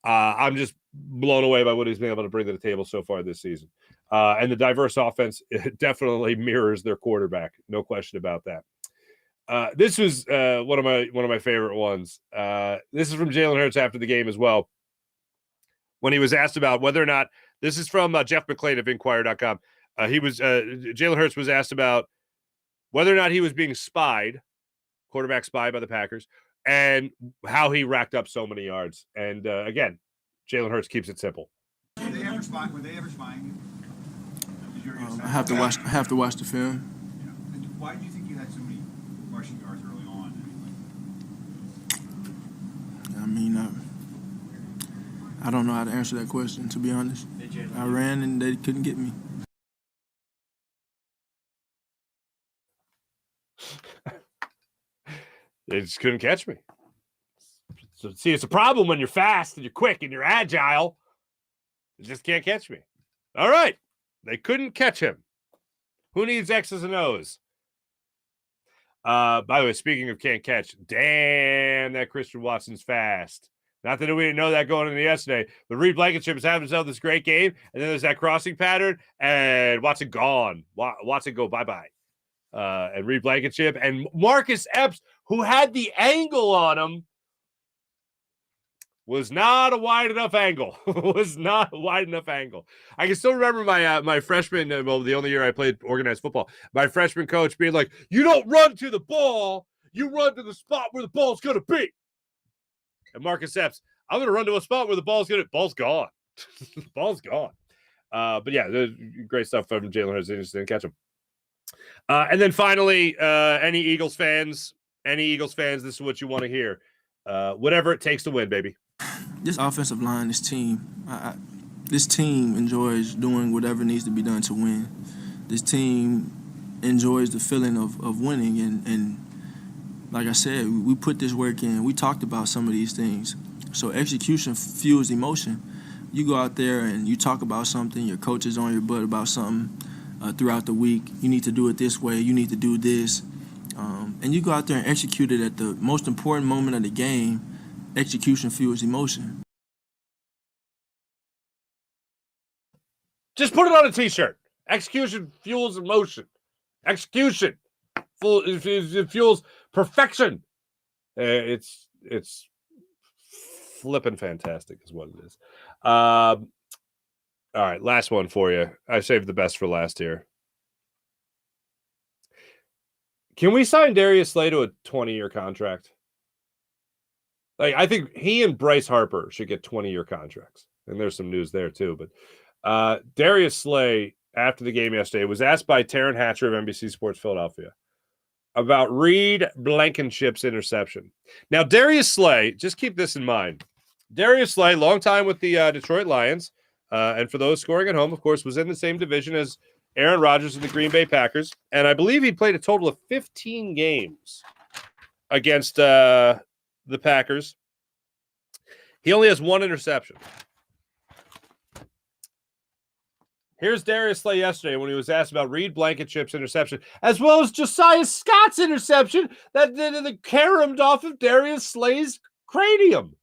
I'm just blown away by what he's been able to bring to the table so far this season. And the diverse offense definitely mirrors their quarterback. No question about that. This was one of my favorite ones. This is from Jalen Hurts after the game as well. When he was asked about whether or not, this is from Jeff McClain of Inquirer.com. Jalen Hurts was asked about whether or not he was being spied, quarterback spied by the Packers, and how he racked up so many yards. And again, Jalen Hurts keeps it simple. Were they ever spying? I have to watch the film. Yeah. And why do you think you had so many rushing yards early on? I mean, I don't know how to answer that question, to be honest. I ran and they couldn't get me. They just couldn't catch me. So, see, it's a problem when you're fast and you're quick and you're agile. You just can't catch me. All right. They couldn't catch him. Who needs X's and O's? By the way, speaking of can't catch, damn, that Christian Watson's fast. Not that we didn't know that going into yesterday, but Reed Blankenship is having himself this great game, and then there's that crossing pattern, and Watson gone. Watson go bye-bye. And Reed Blankenship and Marcus Epps, who had the angle on him, was not a wide enough angle. I can still remember my freshman, the only year I played organized football, my freshman coach being like, "You don't run to the ball, you run to the spot where the ball's going to be." And Marcus Epps, "I'm going to run to a spot where the ball's gone." Ball's gone. But yeah, great stuff from Jalen Hurts. Interesting. Catch him. And then finally, any Eagles fans, this is what you want to hear. Whatever it takes to win, baby. This offensive line, this team enjoys doing whatever needs to be done to win. This team enjoys the feeling of winning. And like I said, we put this work in. We talked about some of these things. So execution fuels emotion. You go out there and you talk about something, your coach is on your butt about something throughout the week. You need to do it this way. You need to do this. And you go out there and execute it at the most important moment of the game. Execution fuels emotion. Just put it on a t-shirt. Execution fuels emotion. Execution it fuels perfection. It's flipping fantastic is what it is. All right, last one for you. I saved the best for last here. Can we sign Darius Slay to a 20-year contract? Like, I think he and Bryce Harper should get 20-year contracts. And there's some news there too. But Darius Slay, after the game yesterday, was asked by Taryn Hatcher of NBC Sports Philadelphia about Reed Blankenship's interception. Now, Darius Slay, just keep this in mind. Darius Slay, long time with the Detroit Lions. And for those scoring at home, of course, was in the same division as Aaron Rodgers and the Green Bay Packers. And I believe he played a total of 15 games against the Packers. He only has one interception. Here's Darius Slay yesterday when he was asked about Reed Blankenship's interception, as well as Josiah Scott's interception that caromed off of Darius Slay's cranium.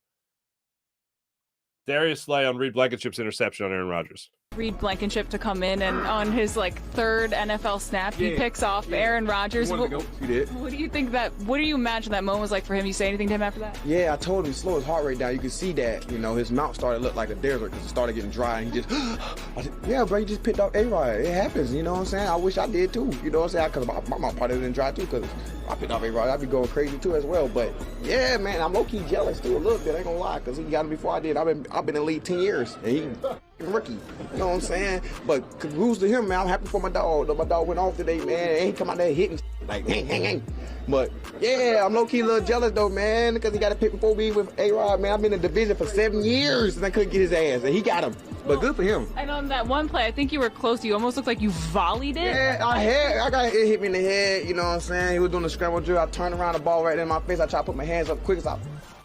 Darius Slay on Reed Blankenship's interception on Aaron Rodgers. Reed Blankenship to come in, and on his third NFL snap, he picks off Aaron Rodgers. What do you think what do you imagine that moment was like for him? You say anything to him after that? Yeah, I told him to slow his heart rate down. You could see that, his mouth started to look like a desert because it started getting dry, and he just, I said, yeah, bro, you just picked up A-Rod. It happens, you know what I'm saying? I wish I did too, you know what I'm saying? Because my mouth probably been dry too, because I picked up A-Rod. I'd be going crazy too as well. But yeah, man, I'm low-key jealous too a little bit. I ain't gonna lie, because he got him before I did. I've been in the league 10 years, and he rookie, you know what I'm saying? But kudos to him, man. I'm happy for my dog. My dog went off today, man. And he come out there hitting like hang. But yeah, I'm low-key a little jealous though, man, because he got to pick before me with A-Rod, man. I've been in the division for 7 years and I couldn't get his ass, and he got him. But good for him. And on that one play, I think you were close. You almost looked like you volleyed it. Yeah, I got it hit me in the head. You know what I'm saying? He was doing the scramble drill. I turned around, the ball right in my face. I tried to put my hands up quick as I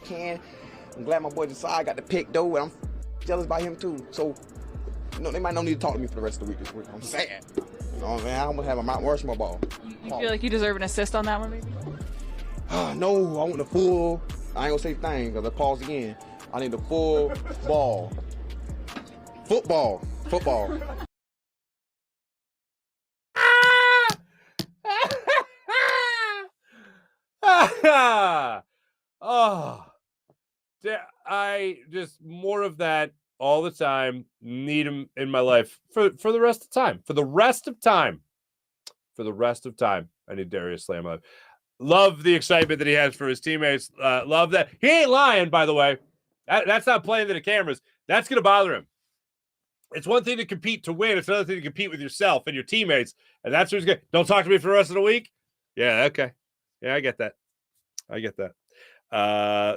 can. I'm glad my boy Josiah got the pick though, and I'm jealous by him too. So they might not need to talk to me for the rest of the week this week. I'm sad. You know what I'm saying? I'm gonna have a Mount Rushmore ball. You feel like you deserve an assist on that one, maybe? No, I want the full. I ain't gonna say thing because I pause again. I need the full ball. Football. Oh, I just more of that all the time. Need him in my life for the rest of time. For the rest of time, I need Darius Slay in my life. Love the excitement that he has for his teammates. Love that he ain't lying. By the way, that's not playing to the cameras. That's gonna bother him. It's one thing to compete to win. It's another thing to compete with yourself and your teammates. And that's who's good. Don't talk to me for the rest of the week. Yeah, okay. Yeah, I get that.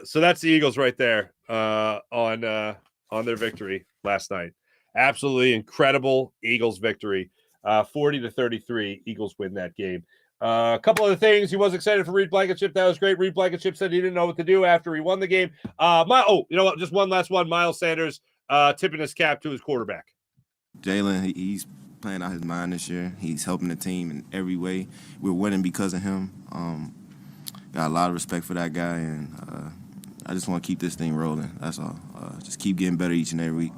So that's the Eagles right there on their victory last night. Absolutely incredible Eagles victory. 40-33. Eagles win that game. A couple other things. He was excited for Reed Blankenship. That was great. Reed Blankenship said he didn't know what to do after he won the game. You know what? Just one last one. Miles Sanders tipping his cap to his quarterback. Jalen, he's playing out his mind this year. He's helping the team in every way. We're winning because of him. Got a lot of respect for that guy, and I just want to keep this thing rolling. That's all. Just keep getting better each and every week.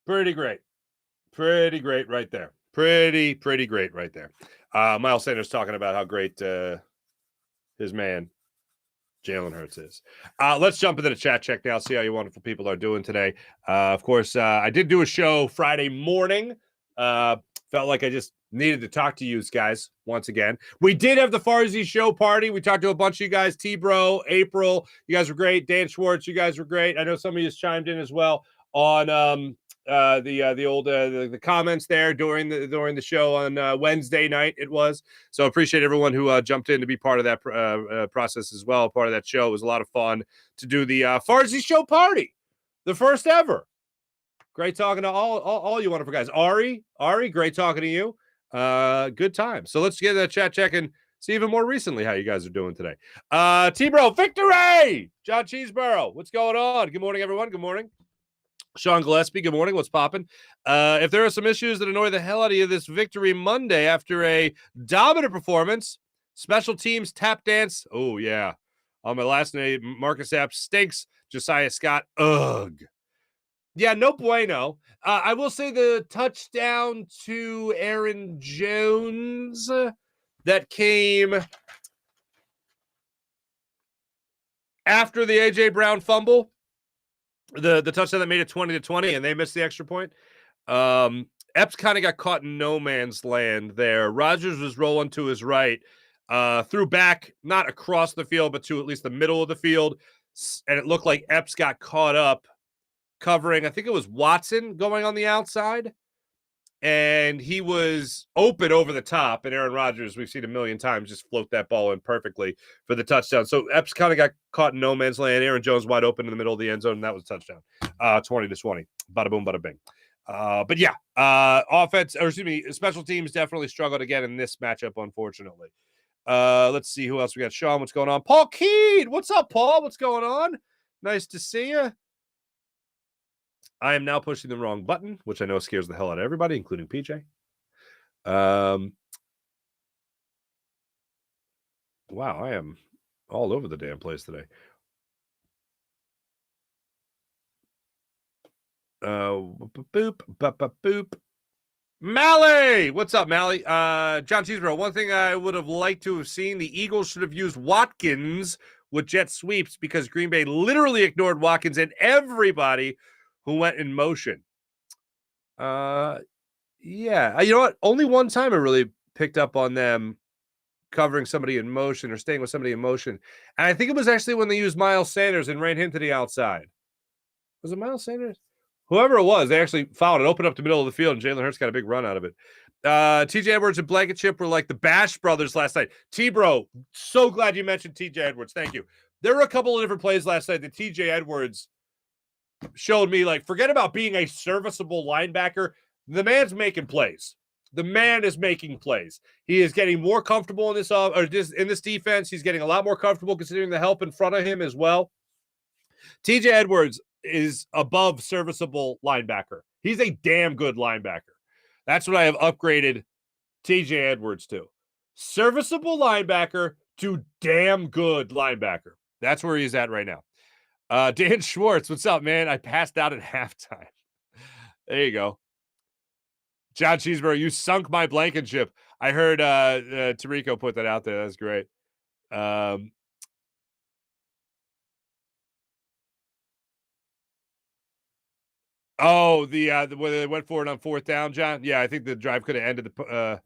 Pretty great right there. Pretty great right there. Miles Sanders talking about how great his man Jalen Hurts is. Let's jump into the chat check now, see how you wonderful people are doing today. Of course, I did do a show Friday morning. Felt like I just needed to talk to you guys once again. We did have the Farzy show party. We talked to a bunch of you guys, T-Bro, April. You guys were great. Dan Schwartz, you guys were great. I know some of you chimed in as well on the comments there during the show on Wednesday night. It was so appreciate everyone who jumped in to be part of that process as well. Part of that show. It was a lot of fun to do the Farzy show party, the first ever. Great talking to all you wonderful guys. Ari, great talking to you. Good time. So let's get that chat check and see even more recently how you guys are doing today. T-Bro, victory! John Cheeseborough, what's going on? Good morning, everyone. Good morning. Sean Gillespie, good morning. What's popping? If there are some issues that annoy the hell out of you this victory Monday after a dominant performance, special teams tap dance. Oh, yeah. On my last name, Marcus App stinks. Josiah Scott, ugh. Yeah, no bueno. I will say the touchdown to Aaron Jones that came after the A.J. Brown fumble, the touchdown that made it 20-20, and they missed the extra point. Epps kind of got caught in no man's land there. Rodgers was rolling to his right, threw back, not across the field, but to at least the middle of the field, and it looked like Epps got caught up covering, I think it was Watson going on the outside, and he was open over the top, and Aaron Rodgers, we've seen a million times, just float that ball in perfectly for the touchdown. So Epps kind of got caught in no man's land. Aaron Jones wide open in the middle of the end zone, and that was a touchdown. 20-20. Bada boom, bada bing. But yeah, special teams definitely struggled again in this matchup, unfortunately. Let's see who else we got. Sean, what's going on? Paul Keed, what's up, Paul? What's going on? Nice to see you. I am now pushing the wrong button, which I know scares the hell out of everybody, including PJ. Wow, I am all over the damn place today. Boop. Mally! What's up, Mally? John Cheeseborough, one thing I would have liked to have seen, the Eagles should have used Watkins with jet sweeps because Green Bay literally ignored Watkins and everybody who went in motion. Yeah. You know what? Only one time I really picked up on them covering somebody in motion or staying with somebody in motion. And I think it was actually when they used Miles Sanders and ran him to the outside. Was it Miles Sanders? Whoever it was, they actually fouled it, opened up the middle of the field, and Jalen Hurts got a big run out of it. TJ Edwards and Blankenship were like the Bash brothers last night. T-Bro, so glad you mentioned TJ Edwards. Thank you. There were a couple of different plays last night that TJ Edwards showed me, like, forget about being a serviceable linebacker. The man's making plays. The man is making plays. He is getting more comfortable in this defense. He's getting a lot more comfortable considering the help in front of him as well. TJ Edwards is above serviceable linebacker. He's a damn good linebacker. That's what I have upgraded TJ Edwards to. Serviceable linebacker to damn good linebacker. That's where he's at right now. Dan Schwartz, what's up, man? I passed out at halftime. There you go. John Cheeseburger, you sunk my Blankenship. I heard Tarico put that out there. That's great. Oh, where they went for it on fourth down, John. Yeah, I think the drive could have ended the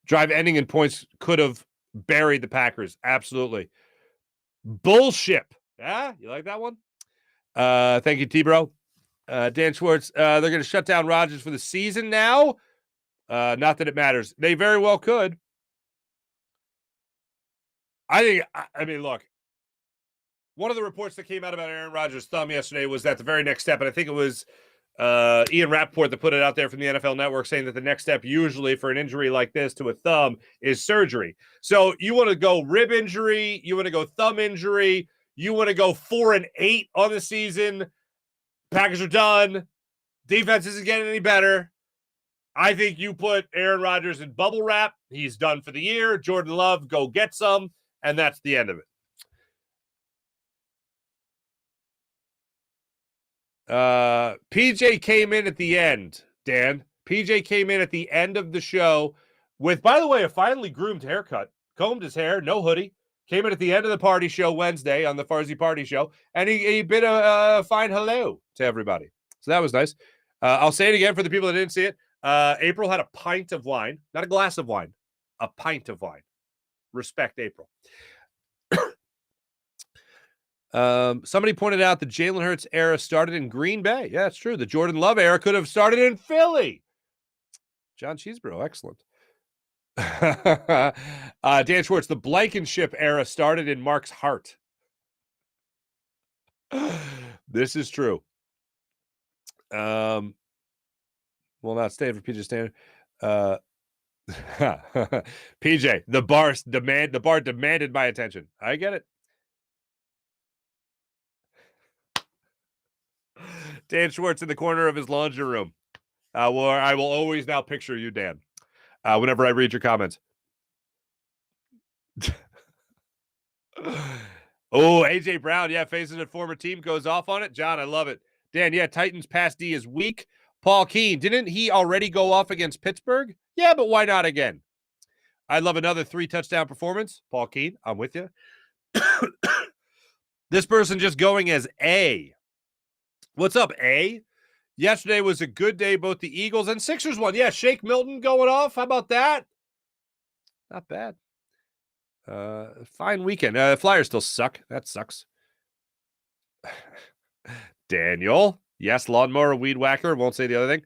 drive ending in points could have buried the Packers. Absolutely. Bullshit. Yeah, you like that one? Thank you, T-Bro. Dan Schwartz, they're going to shut down Rodgers for the season now. Not that it matters. They very well could. I mean, look, one of the reports that came out about Aaron Rodgers' thumb yesterday was that the very next step, and I think it was Ian Rappaport that put it out there from the NFL Network saying that the next step usually for an injury like this to a thumb is surgery. So you want to go rib injury, you want to go thumb injury, you want to go 4-8 on the season. Packers are done. Defense isn't getting any better. I think you put Aaron Rodgers in bubble wrap. He's done for the year. Jordan Love, go get some, and that's the end of it. PJ came in at the end, Dan. PJ came in at the end of the show with, by the way, a finely groomed haircut. Combed his hair, no hoodie. Came in at the end of the party show Wednesday on the Farzy Party Show, and he bid a fine hello to everybody. So that was nice. I'll say it again for the people that didn't see it. April had a pint of wine, not a glass of wine, a pint of wine. Respect April. Somebody pointed out the Jalen Hurts era started in Green Bay. Yeah, it's true. The Jordan Love era could have started in Philly. John Cheeseborough, excellent. Dan Schwartz, the Blankenship era started in Mark's heart. This is true. Will not stand for PJ Standard. PJ, the bar demanded my attention. I get it. Dan Schwartz in the corner of his laundry room. Where I will always now picture you, Dan, whenever I read your comments. Oh, AJ Brown, yeah, facing a former team, goes off on it. John, I love it. Dan, yeah, Titans pass D is weak. Paul Keene, didn't he already go off against Pittsburgh? Yeah, but why not again? I'd love another 3-touchdown performance. Paul Keene, I'm with you. This person just going as A. What's up, A? Yesterday was a good day. Both the Eagles and Sixers won. Yeah, Shake Milton going off. How about that? Not bad. Fine weekend. Flyers still suck. That sucks. Daniel. Yes, lawnmower, weed whacker. Won't say the other thing.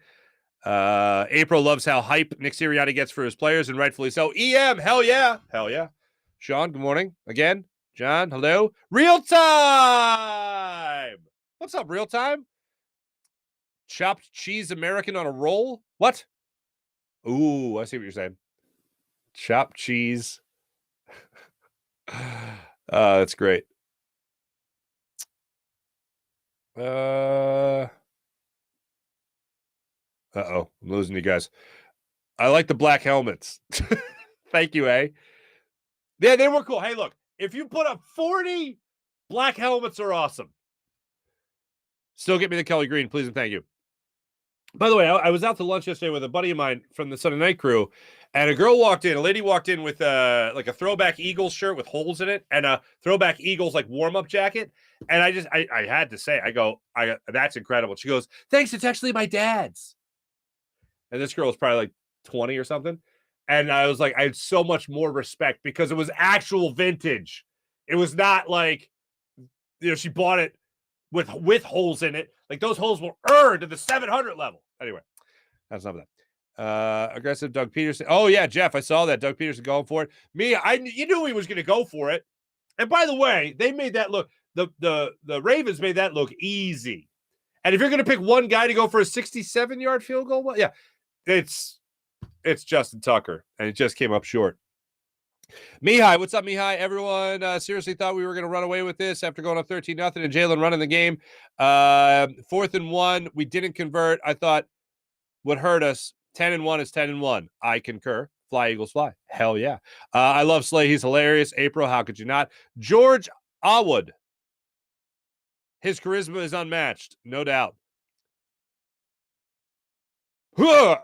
April loves how hype Nick Sirianni gets for his players, and rightfully so. EM, hell yeah. Hell yeah. Sean, good morning. Again. John, hello. Real time. What's up, real time? Chopped cheese American on a roll? What? Ooh, I see what you're saying. Chopped cheese. That's great. Uh-oh. I'm losing you guys. I like the black helmets. Thank you, A. Yeah, they were cool. Hey, look, if you put up 40, black helmets are awesome. Still get me the Kelly Green, please and thank you. By the way, I was out to lunch yesterday with a buddy of mine from the Sunday Night Crew, and a lady walked in with like a throwback Eagles shirt with holes in it and a throwback Eagles like warm-up jacket. And I had to say, that's incredible. She goes, thanks, it's actually my dad's. And this girl was probably like 20 or something. And I was like, I had so much more respect because it was actual vintage. It was not like, she bought it with holes in it. Like those holes were earned at the 700 level. Anyway, that's not that. Aggressive Doug Peterson. Oh yeah, Jeff, I saw that. Doug Peterson going for it. You knew he was going to go for it. And by the way, they made that look. The Ravens made that look easy. And if you're going to pick one guy to go for a 67-yard field goal, well, yeah, it's Justin Tucker, and it just came up short. Mihai, what's up, Mihai? Everyone seriously thought we were going to run away with this after going up 13-0 and Jalen running the game. 4th and 1, we didn't convert. I thought would hurt us. 10-1 is 10-1. I concur. Fly, Eagles, fly. Hell yeah. I love Slay. He's hilarious. April, how could you not? George Awood. His charisma is unmatched, no doubt. Huh!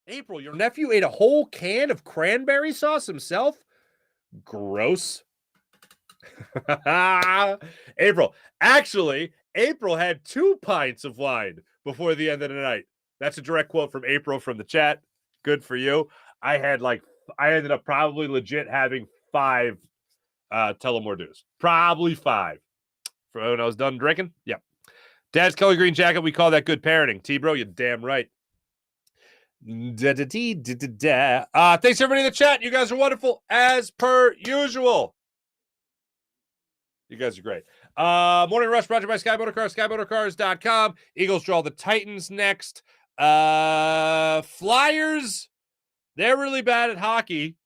April, your nephew ate a whole can of cranberry sauce himself? Gross. April. Actually, April had 2 pints of wine before the end of the night. That's a direct quote from April from the chat. Good for you. I ended up probably legit having 5 Tullamore Dews. Probably 5. For when I was done drinking. Yep. Dad's color green jacket. We call that good parenting. T-bro, you're damn right. Thanks everybody in the chat. You guys are wonderful as per usual. You guys are great. Morning Rush brought to you by Sky Motorcars, skymotorcars.com. Eagles draw the Titans next. Flyers, they're really bad at hockey.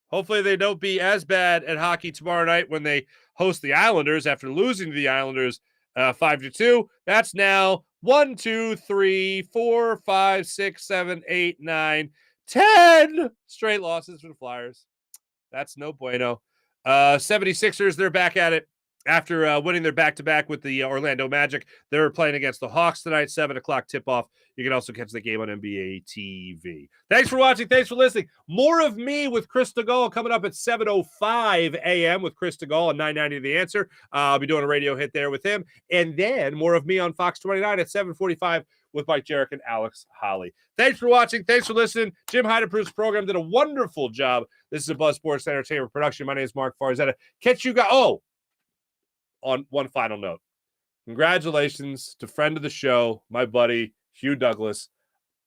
Hopefully they don't be as bad at hockey tomorrow night when they host the Islanders after losing to the Islanders 5-2. That's now 1, 2, 3, 4, 5, 6, 7, 8, 9, 10 straight losses for the Flyers. That's no bueno. 76ers, they're back at it after winning their back-to-back with the Orlando Magic. They're playing against the Hawks tonight, 7 o'clock tip-off. You can also catch the game on NBA TV. Thanks for watching. Thanks for listening. More of me with Chris DeGaulle coming up at 7:05 a.m. with Chris DeGaulle on 990 The Answer. I'll be doing a radio hit there with him. And then more of me on Fox 29 at 7:45 with Mike Jarek and Alex Holly. Thanks for watching. Thanks for listening. Jim Heideproof's program did a wonderful job. This is a Buzz Sports Entertainment production. My name is Mark Farzetta. Catch you guys. Oh, on one final note. Congratulations to friend of the show, my buddy, Hugh Douglas,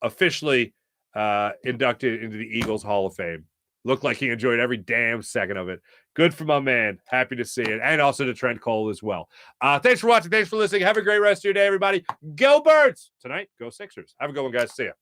officially inducted into the Eagles Hall of Fame. Looked like he enjoyed every damn second of it. Good for my man. Happy to see it. And also to Trent Cole as well. Thanks for watching. Thanks for listening. Have a great rest of your day, everybody. Go Birds. Tonight, go Sixers. Have a good one, guys. See ya.